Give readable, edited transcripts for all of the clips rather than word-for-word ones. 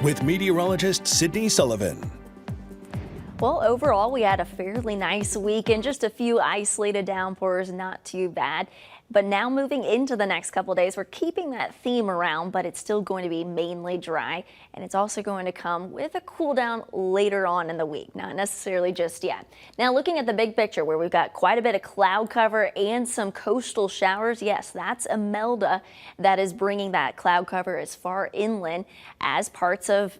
with meteorologist Sydney Sullivan. Well, overall, we had a fairly nice week and just a few isolated downpours, not too bad. But now moving into the next couple of days, we're keeping that theme around, but it's still going to be mainly dry. And it's also going to come with a cool down later on in the week, not necessarily just yet. Now, looking at the big picture where we've got quite a bit of cloud cover and some coastal showers, yes, that's Imelda that is bringing that cloud cover as far inland as parts of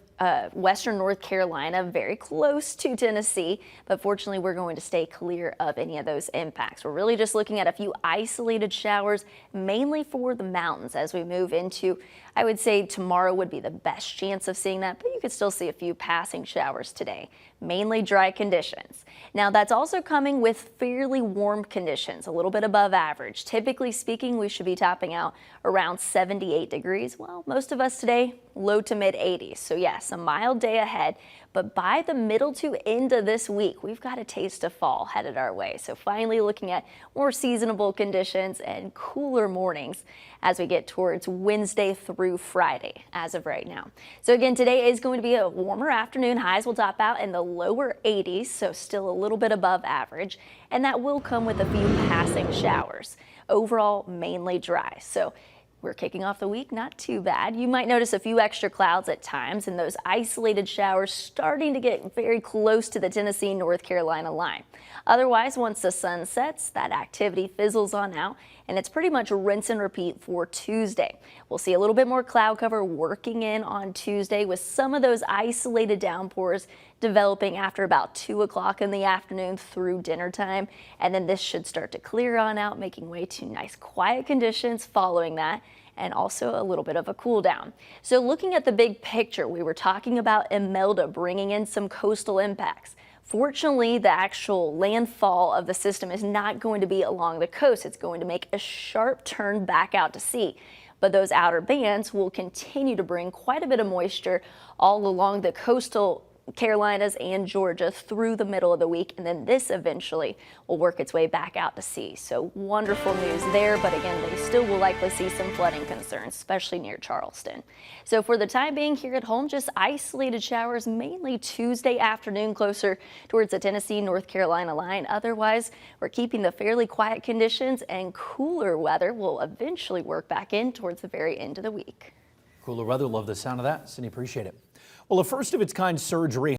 western North Carolina, very close to Tennessee, but fortunately we're going to stay clear of any of those impacts. We're really just looking at a few isolated showers, mainly for the mountains as we move into, I would say tomorrow would be the best chance of seeing that, but you could still see a few passing showers today. Mainly dry conditions. Now that's also coming with fairly warm conditions, a little bit above average. Typically speaking, we should be topping out around 78 degrees. Well, most of us today, low to mid 80s. So yes, a mild day ahead, but by the middle to end of this week, we've got a taste of fall headed our way. So finally looking at more seasonable conditions and cooler mornings as we get towards Wednesday through Friday as of right now. So again, today is going to be a warmer afternoon. Highs will top out in the lower 80s, so still a little bit above average, and that will come with a few passing showers. Overall, mainly dry. So we're kicking off the week not too bad. You might notice a few extra clouds at times and those isolated showers starting to get very close to the Tennessee North Carolina line. Otherwise, once the sun sets, that activity fizzles on out and it's pretty much rinse and repeat for Tuesday. We'll see a little bit more cloud cover working in on Tuesday with some of those isolated downpours developing after about 2 o'clock in the afternoon through dinner time. And then this should start to clear on out, making way to nice quiet conditions following that, and also a little bit of a cool down. So looking at the big picture, we were talking about Imelda bringing in some coastal impacts. Fortunately, the actual landfall of the system is not going to be along the coast. It's going to make a sharp turn back out to sea. But those outer bands will continue to bring quite a bit of moisture all along the coastal Carolinas and Georgia through the middle of the week, and then this eventually will work its way back out to sea. So wonderful news there, but again, they still will likely see some flooding concerns, especially near Charleston. So for the time being here at home, just isolated showers, mainly Tuesday afternoon closer towards the Tennessee North Carolina line. Otherwise, we're keeping the fairly quiet conditions, and cooler weather will eventually work back in towards the very end of the week. Cooler weather, love the sound of that. Sydney, appreciate it. Well, a first of its kind surgery